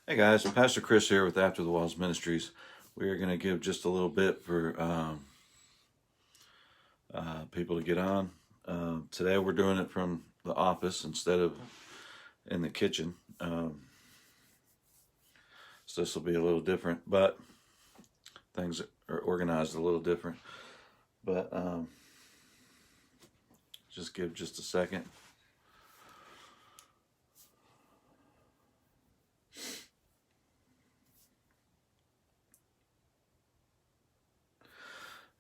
Hey guys, Pastor Chris here with After the Walls Ministries. We are going to give just a little bit for people to get on. Today we're doing it from the office instead of in the kitchen. So this will be a little different, but things are organized a little different. But just give just a second.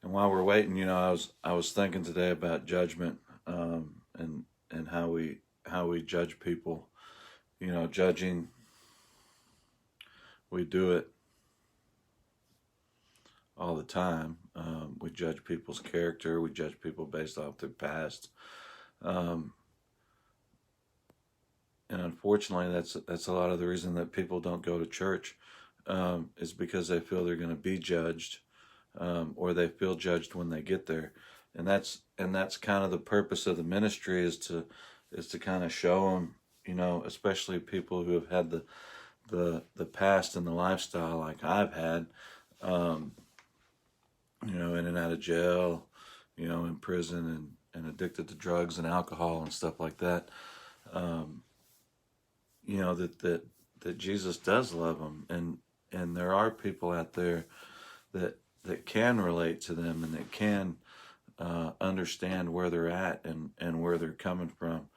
And while we're waiting, I was thinking today about judgment, and how we judge people. Judging, we do it all the time. We judge people's character. We judge people based off their past, and unfortunately, that's a lot of the reason that people don't go to church, is because they feel they're going to be judged, or they feel judged when they get there, and that's kind of the purpose of the ministry is to kind of show them, especially people who have had the past and the lifestyle like I've had. In and out of jail, in prison and addicted to drugs and alcohol and stuff like that. That Jesus does love them, and there are people out there that can relate to them and that can understand where they're at and where they're coming from.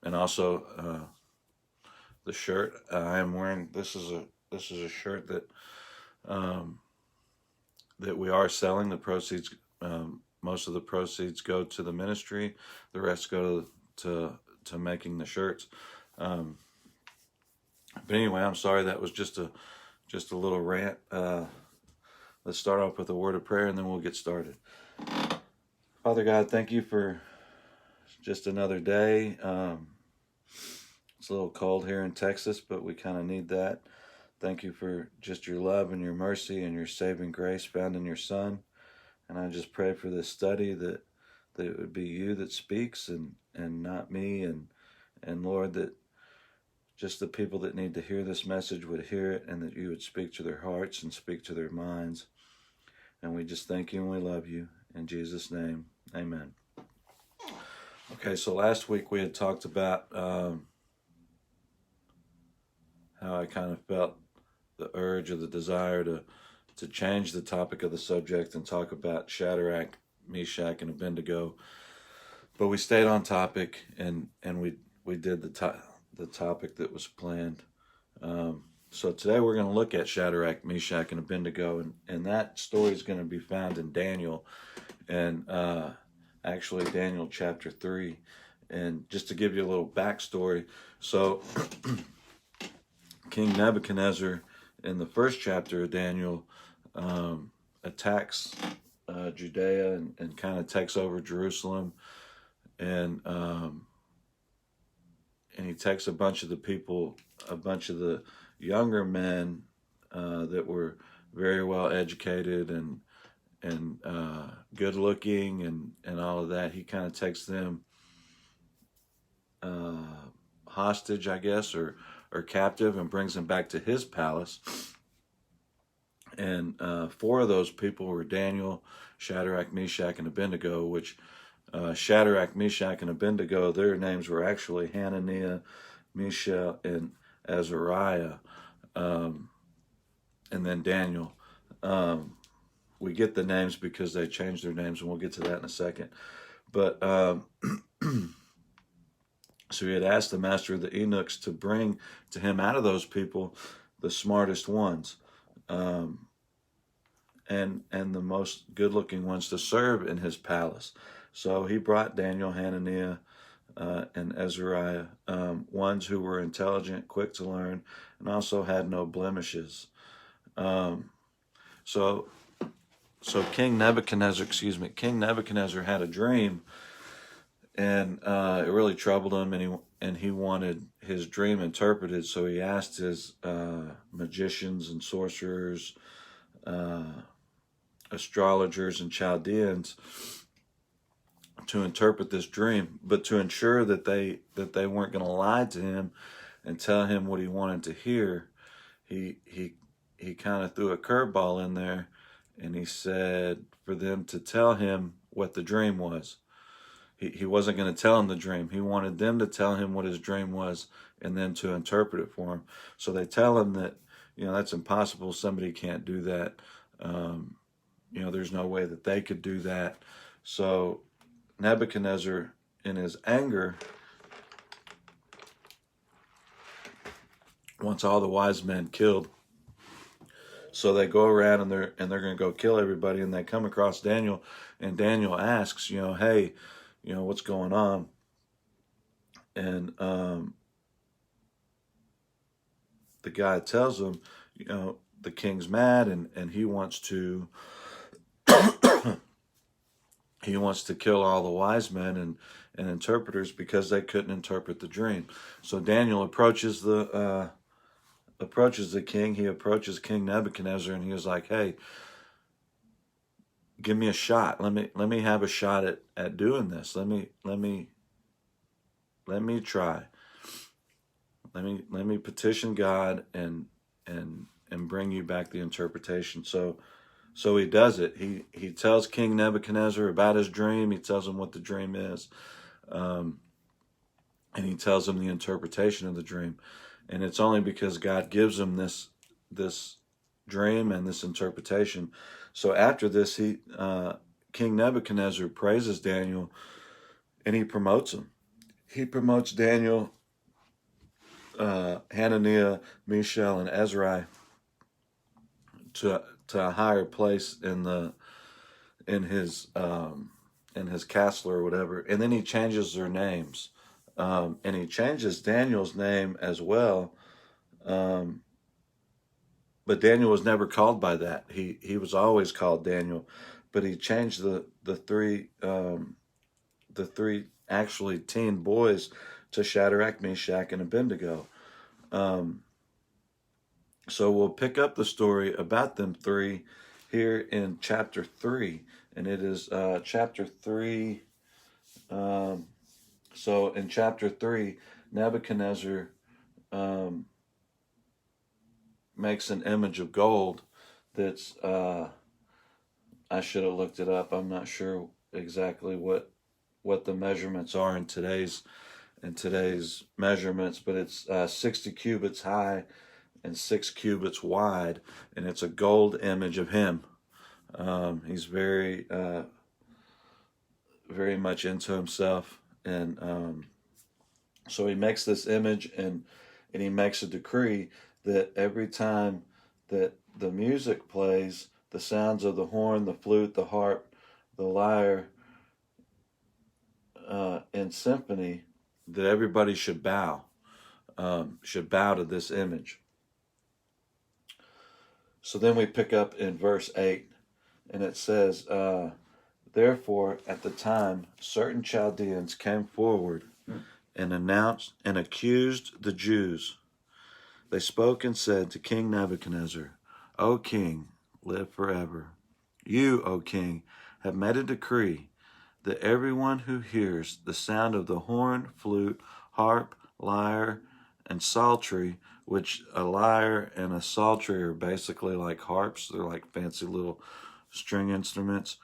And also, the shirt I am wearing, this is a shirt that that we are selling. The proceeds, most of the proceeds go to the ministry. The rest go to making the shirts. But anyway, I'm sorry, that was just a little rant. Let's start off with a word of prayer and then we'll get started. Father God, thank you for just another day. It's a little cold here in Texas, but we kind of need that. Thank you for just your love and your mercy and your saving grace found in your Son. And I just pray for this study that it would be you that speaks and not me. And Lord, that just the people that need to hear this message would hear it, and that you would speak to their hearts and speak to their minds. And we just thank you and we love you. In Jesus' name, amen. Okay, so last week we had talked about how I kind of felt the urge or the desire to change the topic of the subject and talk about Shadrach, Meshach, and Abednego. But we stayed on topic, and we did the topic that was planned. So today we're going to look at Shadrach, Meshach, and Abednego, and that story is going to be found in Daniel, and actually Daniel chapter 3. And just to give you a little backstory, so King Nebuchadnezzar, in the first chapter of Daniel, attacks Judea and kind of takes over Jerusalem, and he takes a bunch of the people, a bunch of the younger men that were very well educated and good looking and all of that. He kind of takes them hostage, I guess, or captive, and brings them back to his palace. And 4 of those people were Daniel, Shadrach, Meshach, and Abednego, which Shadrach, Meshach, and Abednego, their names were actually Hananiah, Mishael, and Azariah, and then Daniel. We get the names because they changed their names, and we'll get to that in a second. But so he had asked the master of the eunuchs to bring to him out of those people the smartest ones, and the most good-looking ones to serve in his palace. So he brought Daniel, Hananiah, and Azariah, ones who were intelligent, quick to learn, and also had no blemishes. So King Nebuchadnezzar had a dream, and it really troubled him, and he wanted his dream interpreted. So he asked his magicians and sorcerers, astrologers and Chaldeans to interpret this dream, but to ensure that they weren't going to lie to him, and tell him what he wanted to hear, he kind of threw a curveball in there, and he said for them to tell him what the dream was. He wasn't going to tell him the dream. He wanted them to tell him what his dream was and then to interpret it for him. So they tell him that, that's impossible. Somebody can't do that. There's no way that they could do that. So Nebuchadnezzar, in his anger, wants all the wise men killed. So they go around and they're going to go kill everybody, and they come across Daniel, and Daniel asks, hey, what's going on? And the guy tells him, the king's mad, and he wants to he wants to kill all the wise men and interpreters because they couldn't interpret the dream. So Daniel approaches the king. He approaches King Nebuchadnezzar, and he was like, hey, give me a shot. Let me have a shot at doing this. Let me try. Let me petition God and bring you back the interpretation. So he does it. He tells King Nebuchadnezzar about his dream. He tells him what the dream is, and he tells him the interpretation of the dream. And it's only because God gives him this dream and this interpretation. So after this, King Nebuchadnezzar praises Daniel, and he promotes him. He promotes Daniel, Hananiah, Mishael, and Azariah to a higher place in his castle or whatever. And then he changes their names, and he changes Daniel's name as well. But Daniel was never called by that. He was always called Daniel, but he changed the three actually teen boys to Shadrach, Meshach, and Abednego. So we'll pick up the story about them three here in chapter 3, and it is chapter 3. So in chapter 3, Nebuchadnezzar makes an image of gold that's, I should have looked it up. I'm not sure exactly what the measurements are in today's measurements, but it's 60 cubits high and 6 cubits wide, and it's a gold image of him. He's very much into himself, and so he makes this image, and he makes a decree that every time that the music plays, the sounds of the horn, the flute, the harp, the lyre, in symphony, that everybody should bow to this image. So then we pick up in verse 8, and it says, therefore, at the time, certain Chaldeans came forward and announced and accused the Jews. They spoke and said to King Nebuchadnezzar, O king, live forever. You, O king, have made a decree that everyone who hears the sound of the horn, flute, harp, lyre, and psaltery, which a lyre and a psaltery are basically like harps, they're like fancy little string instruments,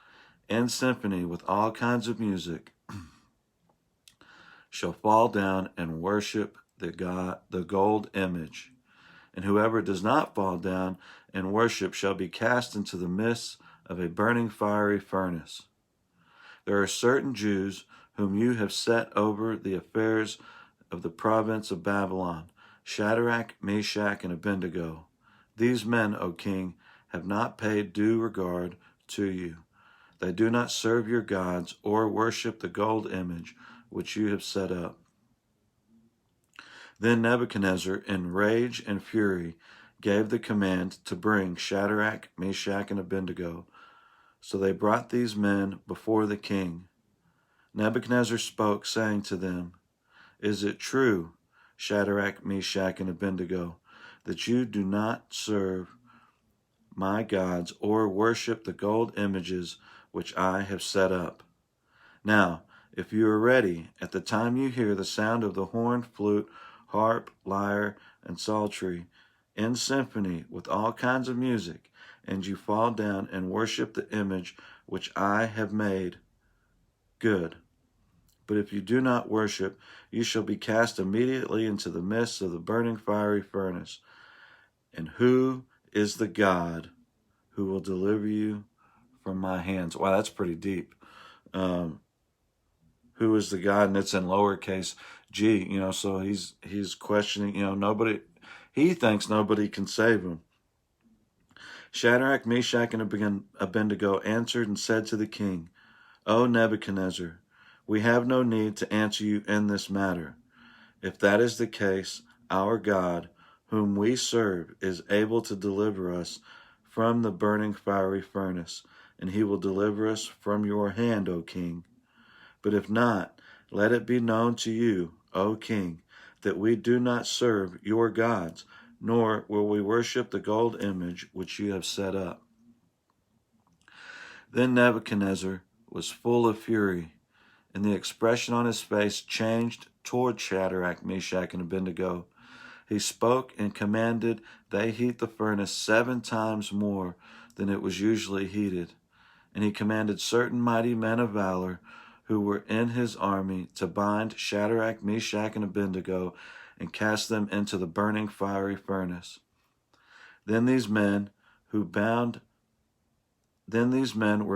and symphony with all kinds of music, shall fall down and worship the gold image. And whoever does not fall down and worship shall be cast into the midst of a burning fiery furnace. There are certain Jews whom you have set over the affairs of the province of Babylon, Shadrach, Meshach, and Abednego. These men, O king, have not paid due regard to you. They do not serve your gods or worship the gold image which you have set up. Then Nebuchadnezzar, in rage and fury, gave the command to bring Shadrach, Meshach, and Abednego. So they brought these men before the king. Nebuchadnezzar spoke, saying to them, Is it true, Shadrach, Meshach, and Abednego, that you do not serve my gods or worship the gold images which I have set up? Now, if you are ready, at the time you hear the sound of the horn, flute, harp, lyre, and psaltery, in symphony with all kinds of music, and you fall down and worship the image which I have made, good. But if you do not worship, you shall be cast immediately into the midst of the burning fiery furnace. And who is the God who will deliver you from my hands? Wow, that's pretty deep. Who is the God? And it's in lowercase g, so he's questioning, he thinks nobody can save him. Shadrach, Meshach, and Abednego answered and said to the king, O Nebuchadnezzar, we have no need to answer you in this matter. If that is the case, our God, whom we serve, is able to deliver us from the burning fiery furnace, and he will deliver us from your hand, O king. But if not, let it be known to you, O king, that we do not serve your gods, nor will we worship the gold image which you have set up. Then Nebuchadnezzar was full of fury, and the expression on his face changed toward Shadrach, Meshach, and Abednego. He spoke and commanded they heat the furnace 7 times more than it was usually heated. And he commanded certain mighty men of valor who were in his army to bind Shadrach, Meshach, and Abednego and cast them into the burning fiery furnace. Then these men were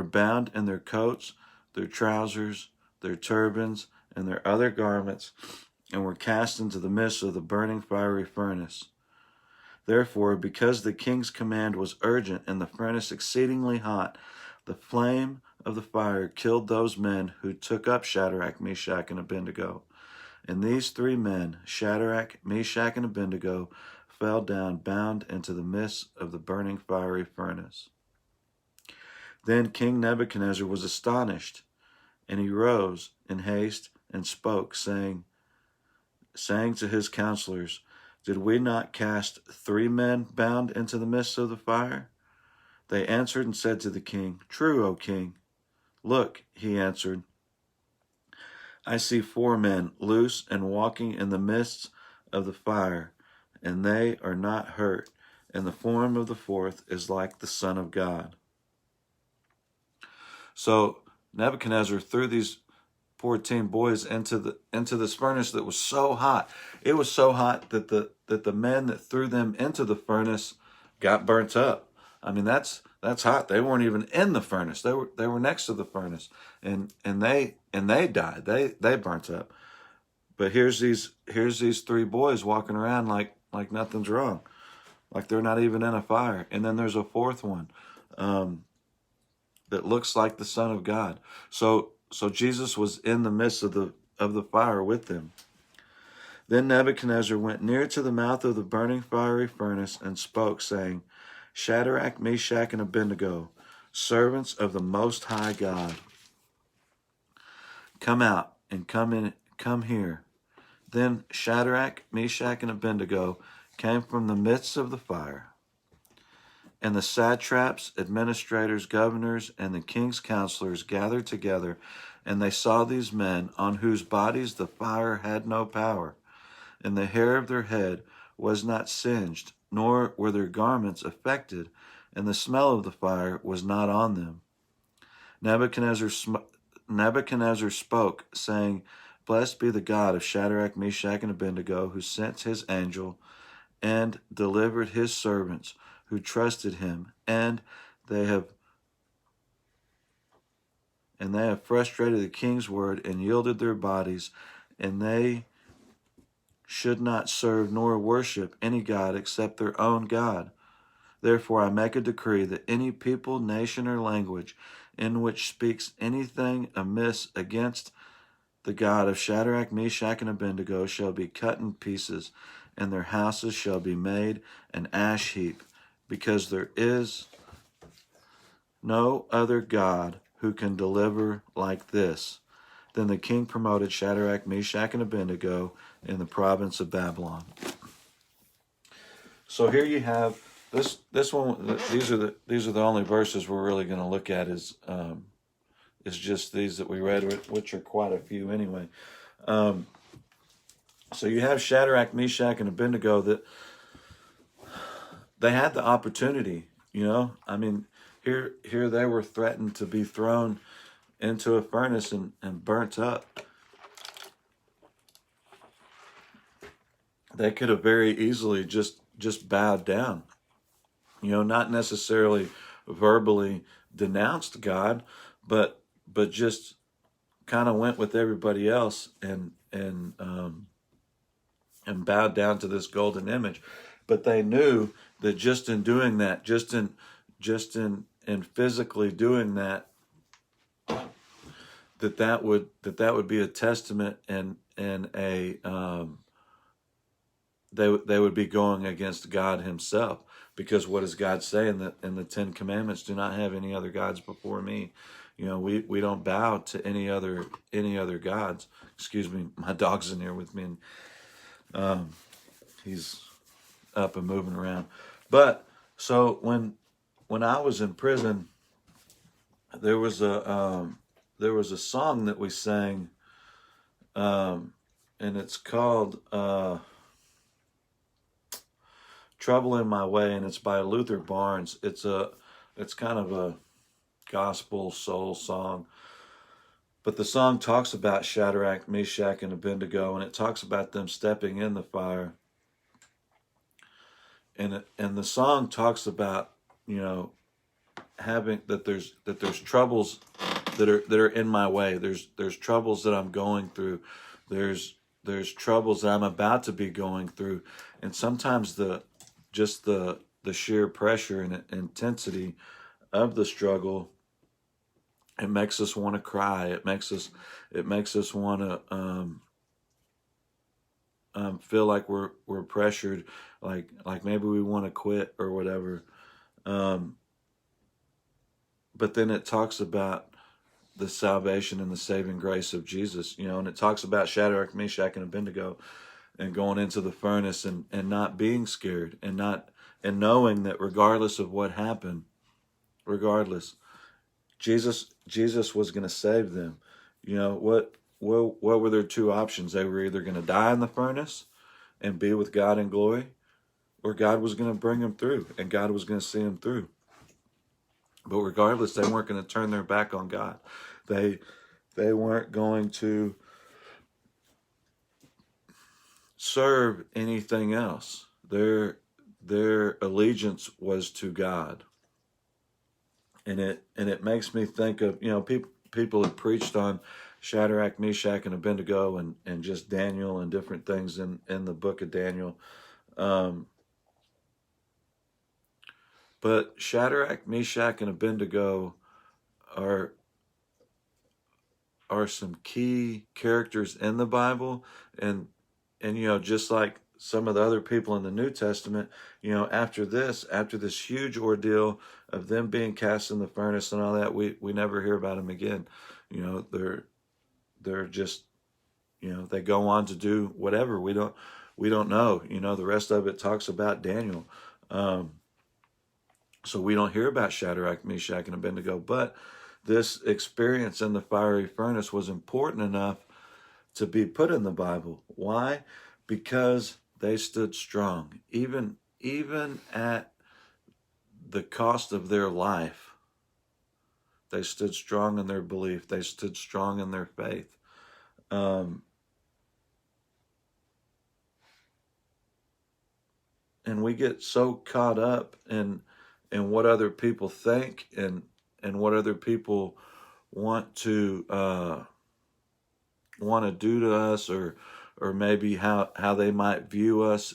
bound in their coats, their trousers, their turbans, and their other garments, and were cast into the midst of the burning fiery furnace. Therefore, because the king's command was urgent and the furnace exceedingly hot, the flame of the fire killed those men who took up Shadrach, Meshach, and Abednego. And these 3 men, Shadrach, Meshach, and Abednego, fell down bound into the midst of the burning fiery furnace. Then King Nebuchadnezzar was astonished, and he rose in haste and spoke, saying to his counselors, Did we not cast 3 men bound into the midst of the fire? They answered and said to the king, True, O king. Look, he answered, I see 4 men loose and walking in the midst of the fire, and they are not hurt, and the form of the 4th is like the Son of God. So Nebuchadnezzar threw these 14 boys into this furnace that was so hot. It was so hot that the men that threw them into the furnace got burnt up. I mean, that's hot. They weren't even in the furnace. They were next to the furnace, and they died. They burnt up. But here's these 3 boys walking around like nothing's wrong, like they're not even in a fire. And then there's a 4th one that looks like the Son of God. So Jesus was in the midst of the fire with them. Then Nebuchadnezzar went near to the mouth of the burning fiery furnace and spoke, saying, Shadrach, Meshach, and Abednego, servants of the Most High God, come out and come here. Then Shadrach, Meshach, and Abednego came from the midst of the fire. And the satraps, administrators, governors, and the king's counselors gathered together, and they saw these men on whose bodies the fire had no power, and the hair of their head was not singed, nor were their garments affected, and the smell of the fire was not on them. Nebuchadnezzar spoke, saying, Blessed be the God of Shadrach, Meshach, and Abednego, who sent his angel and delivered his servants who trusted him, and they have frustrated the king's word and yielded their bodies, and they should not serve nor worship any god except their own God. Therefore I make a decree that any people, nation, or language in which speaks anything amiss against the God of Shadrach, Meshach, and Abednego shall be cut in pieces, and their houses shall be made an ash heap, because there is no other God who can deliver like this. Then the king promoted Shadrach, Meshach, and Abednego in the province of Babylon. So here you have this one. These are the only verses we're really going to look at is just these that we read, which are quite a few anyway. So you have Shadrach, Meshach, and Abednego that they had the opportunity, you know. I mean, here they were threatened to be thrown into a furnace and burnt up. They could have very easily just bowed down, you know, not necessarily verbally denounced God, but just kind of went with everybody else and bowed down to this golden image. But they knew that just in doing that, just in physically doing that, that would be a testament and a they would be going against God Himself, because what does God say in the Ten Commandments? Do not have any other gods before me. You know, we don't bow to any other gods. Excuse me, my dog's in here with me, and he's up and moving around. But so when I was in prison, there was a song that we sang, and it's called "Trouble in My Way," and it's by Luther Barnes. It's kind of a gospel soul song, but the song talks about Shadrach, Meshach, and Abednego, and it talks about them stepping in the fire. And the song talks about, you know, having that there's troubles that are in my way. There's troubles that I'm going through. There's troubles that I'm about to be going through, and sometimes the sheer pressure and intensity of the struggle, it makes us want to cry. It makes us want to feel like we're pressured, like maybe we want to quit or whatever. But then it talks about the salvation and the saving grace of Jesus, you know, and it talks about Shadrach, Meshach, and Abednego and going into the furnace and not being scared and knowing that regardless of what happened, Jesus was going to save them. You know, what were their two options? They were either going to die in the furnace and be with God in glory, or God was going to bring them through and God was going to see them through. But regardless, they weren't going to turn their back on God. They weren't going to serve anything else. Their allegiance was to God. And it makes me think of, you know, people have preached on Shadrach, Meshach, and Abednego and just Daniel and different things in the book of Daniel. But Shadrach, Meshach, and Abednego are some key characters in the Bible, and you know, just like some of the other people in the New Testament, you know, after this huge ordeal of them being cast in the furnace and all that, we never hear about them again. You know, they're just, you know, they go on to do whatever. We don't know. You know, the rest of it talks about Daniel. So we don't hear about Shadrach, Meshach, and Abednego, but this experience in the fiery furnace was important enough to be put in the Bible. Why? Because they stood strong, even at the cost of their life. They stood strong in their belief. They stood strong in their faith. And we get so caught up in what other people think and what other people want to do to us, or maybe how they might view us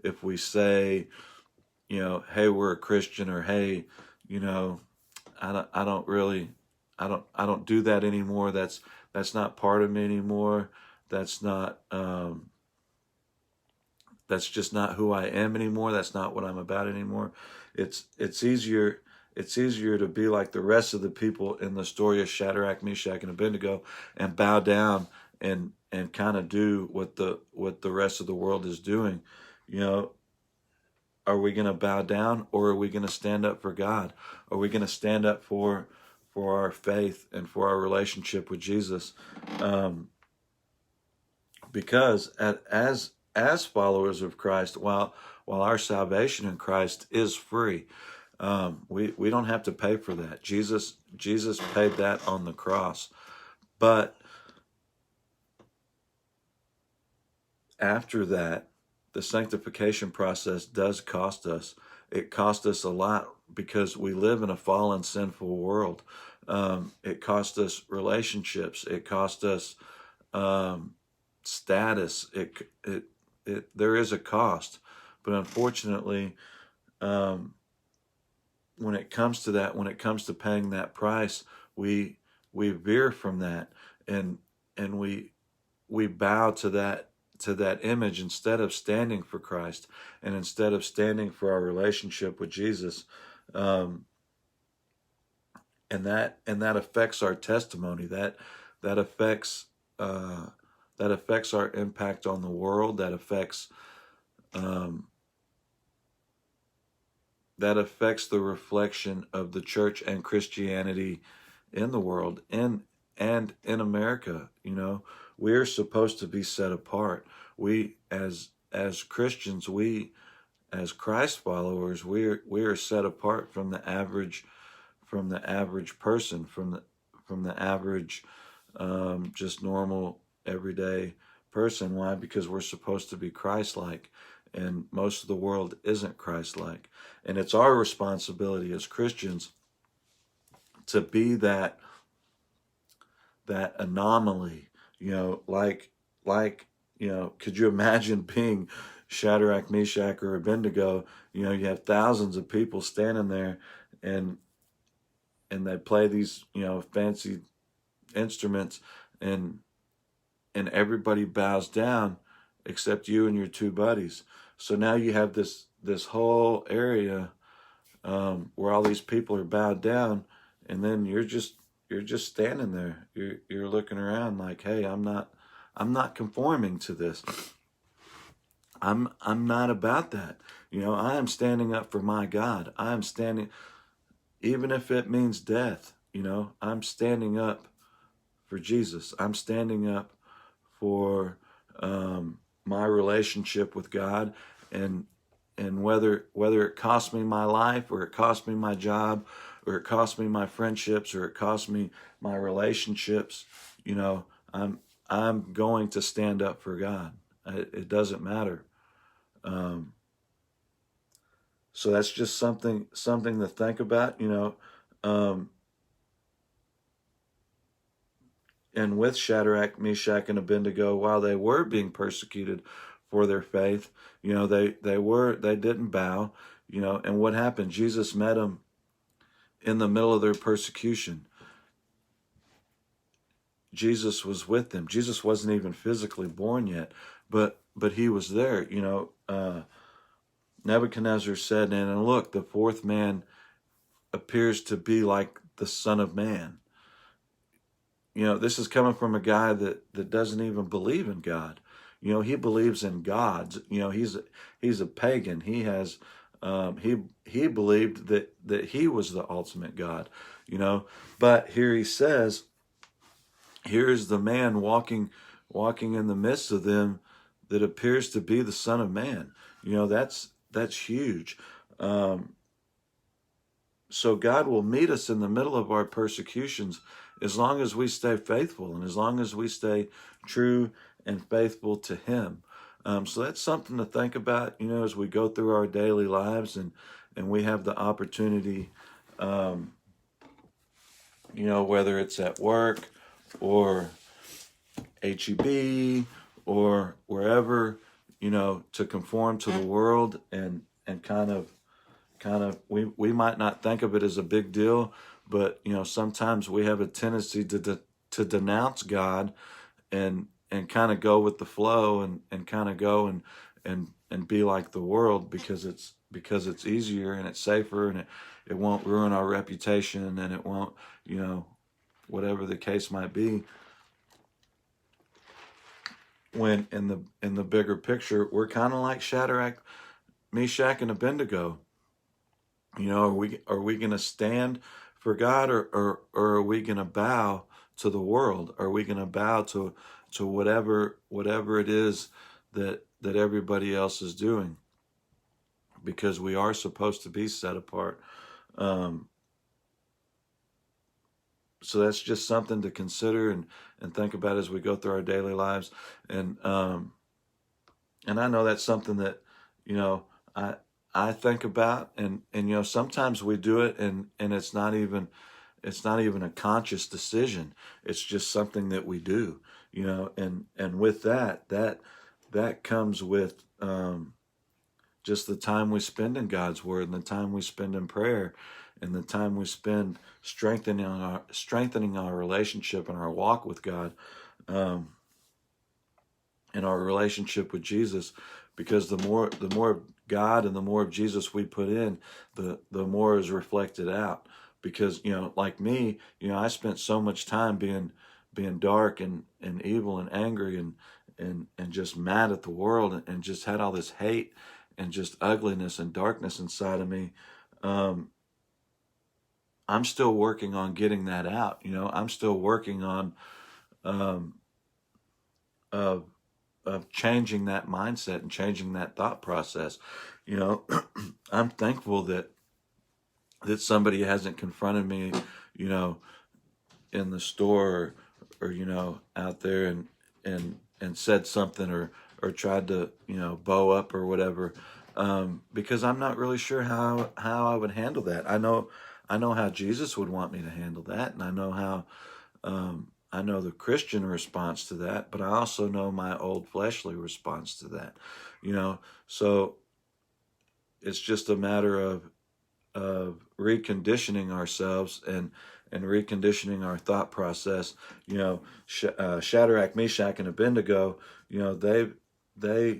if we say, you know, hey, we're a Christian, or hey, you know, I don't do that anymore. That's not part of me anymore. That's not that's just not who I am anymore. That's not what I'm about anymore. It's easier to be like the rest of the people in the story of Shadrach, Meshach, and Abednego and bow down and kind of do what the rest of the world is doing. You know, are we going to bow down, or are we going to stand up for God? Are we going to stand up for our faith and for our relationship with Jesus? because as followers of Christ, while our salvation in Christ is free, we don't have to pay for that. Jesus paid that on the cross. But after that, the sanctification process does cost us. It cost us a lot because we live in a fallen, sinful world. It cost us relationships. It cost us status. There is a cost, but unfortunately, um, when it comes to that, when it comes to paying that price, we veer from that, and we bow to that image instead of standing for Christ, and instead of standing for our relationship with Jesus. Um, and that affects our testimony. That affects that affects our impact on the world. Um, that affects the reflection of the church and Christianity in the world, and in America. We're supposed to be set apart. We as Christians, we as Christ followers, we are set apart from the average person, from the average just normal everyday person. Why? Because we're supposed to be Christ-like, and most of the world isn't Christ-like. And it's our responsibility as Christians to be that anomaly. Could you imagine being Shadrach, Meshach, or Abednego? You have thousands of people standing there, and they play these fancy instruments, and everybody bows down except you and your two buddies. So now you have this whole area where all these people are bowed down, and then you're just standing there. You're looking around like, hey, I'm not conforming to this. I'm not about that. I am standing up for my God. I am standing, even if it means death. I'm standing up for Jesus. I'm standing up for my relationship with God, and whether it costs me my life, or it costs me my job, or it costs me my friendships, or it costs me my relationships, I'm going to stand up for God. It doesn't matter. So that's just something to think about. And with Shadrach, Meshach, and Abednego, while they were being persecuted for their faith, they didn't bow. And what happened? Jesus met them in the middle of their persecution. Jesus was with them. Jesus wasn't even physically born yet, but he was there. Nebuchadnezzar said, and look, the fourth man appears to be like the Son of Man. This is coming from a guy that doesn't even believe in God. He believes in gods. He's a pagan. He has he believed that he was the ultimate God. But here he says, here's the man walking in the midst of them that appears to be the Son of Man. That's huge. So God will meet us in the middle of our persecutions as long as we stay faithful, and as long as we stay true and faithful to Him. So that's something to think about, as we go through our daily lives, and we have the opportunity, whether it's at work or HEB or wherever, to conform to the world, and kind of we might not think of it as a big deal, but sometimes we have a tendency to denounce God, and kind of go with the flow, and kind of go and be like the world, because it's easier, and it's safer, and it won't ruin our reputation, and it won't, whatever the case might be. When in the bigger picture, we're kind of like Shadrach, Meshach, and Abednego. Are we going to stand for God, or are we going to bow to the world? Are we going to bow to whatever it is that everybody else is doing, because we are supposed to be set apart. Um, so that's just something to consider and think about as we go through our daily lives. And I know that's something that, you know, I think about, and sometimes we do it, and it's not even a conscious decision. It's just something that we do, and with that comes with just the time we spend in God's word, and the time we spend in prayer, and the time we spend strengthening our relationship and our walk with God, um, and our relationship with Jesus. Because the more of God and the more of Jesus we put in, the more is reflected out. Because like me, I spent so much time being dark and evil and angry and just mad at the world, and just had all this hate and just ugliness and darkness inside of me. I'm still working on getting that out. I'm still working on um, of changing that mindset and changing that thought process. I'm thankful that somebody hasn't confronted me, in the store, or out there, and said something, or tried to bow up or whatever, because I'm not really sure how I would handle that. I know how Jesus would want me to handle that, and I know how I know the Christian response to that, but I also know my old fleshly response to that. So it's just a matter of reconditioning ourselves and reconditioning our thought process. Shadrach, Meshach, and Abednego, they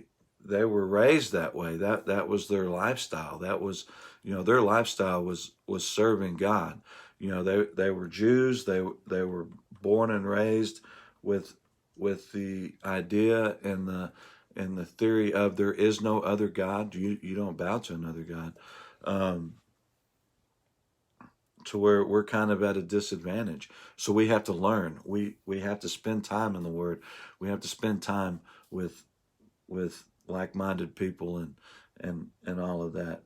were raised that way. That was their lifestyle. That was, their lifestyle was serving God. They were Jews. They were born and raised with the idea and the theory of there is no other God. You don't bow to another God. To where we're kind of at a disadvantage. So we have to learn. We have to spend time in the Word. We have to spend time with like-minded people and all of that.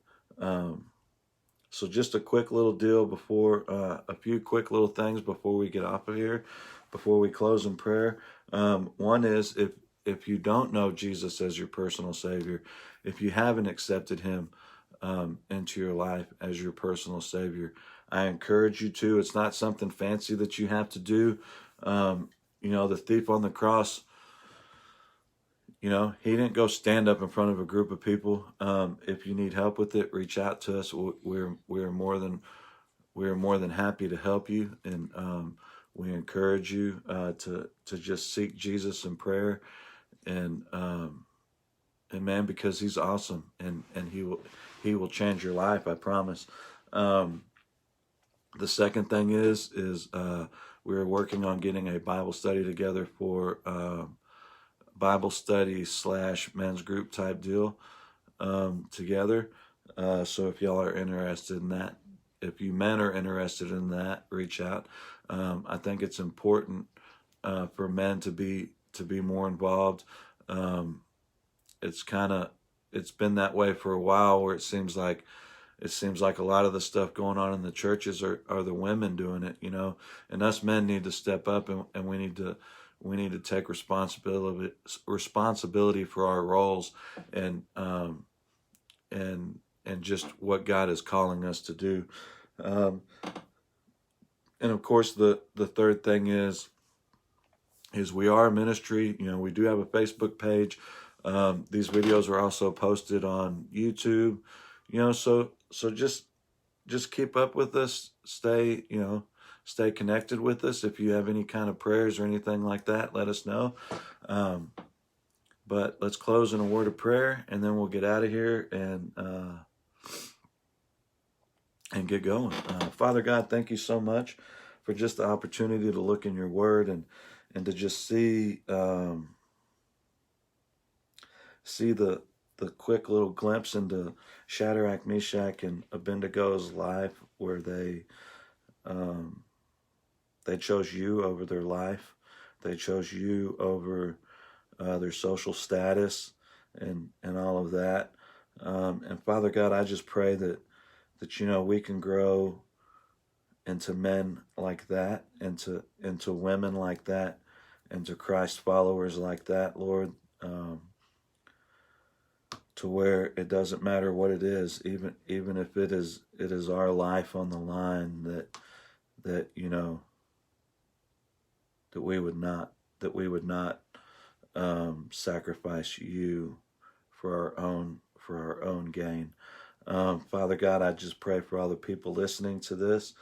So just a quick little deal before a few quick little things before we get off of here, before we close in prayer. One is, if you don't know Jesus as your personal Savior, if you haven't accepted Him into your life as your personal Savior, I encourage you to. It's not something fancy that you have to do. The thief on the cross, he didn't go stand up in front of a group of people. If you need help with it, reach out to us. We're more than happy to help you, and we encourage you to just seek Jesus in prayer, and man, because He's awesome, and He will change your life. I promise. The second thing is we're working on getting a Bible study together for Bible study / men's group type deal together. So if y'all are interested in that, if you men are interested in that, reach out. I think it's important for men to be more involved. It's been that way for a while, where it seems like a lot of the stuff going on in the churches are the women doing it, and us men need to step up, and we need to take responsibility for our roles, and just what God is calling us to do. And of course, the third thing is we are a ministry. We do have a Facebook page. These videos are also posted on YouTube. So just keep up with us. Stay connected with us. If you have any kind of prayers or anything like that, let us know. But let's close in a word of prayer, and then we'll get out of here and get going. Father God, thank you so much for just the opportunity to look in your word and to just see the quick little glimpse into Shadrach, Meshach, and Abednego's life, where they chose you over their life. they chose you over their social status and all of that. And Father God, I just pray that we can grow into men like that, into women like that, into Christ followers like that, Lord, to where it doesn't matter what it is, even if it is our life on the line, that we would not sacrifice you for our own gain. Father God, I just pray for all the people listening to this,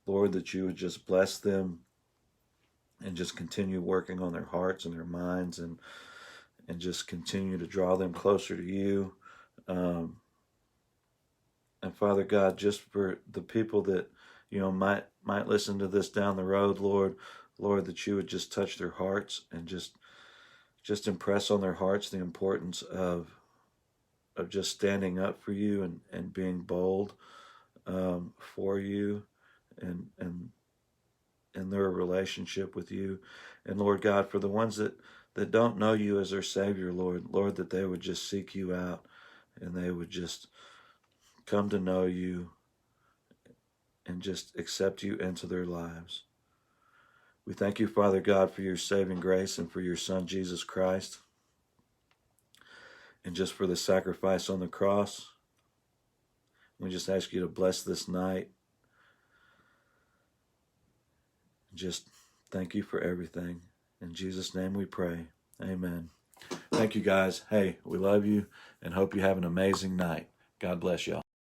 Lord, that you would just bless them and just continue working on their hearts and their minds, and just continue to draw them closer to you. And Father God, just for the people that might listen to this down the road, Lord, that you would just touch their hearts and just impress on their hearts the importance of just standing up for you and being bold for you and their relationship with you. And Lord God, for the ones that don't know you as their Savior, Lord, that they would just seek you out and they would just come to know you and just accept you into their lives. We thank you, Father God, for your saving grace and for your Son, Jesus Christ, and just for the sacrifice on the cross. We just ask you to bless this night. Just thank you for everything. In Jesus' name we pray. Amen. Thank you, guys. Hey, we love you and hope you have an amazing night. God bless y'all.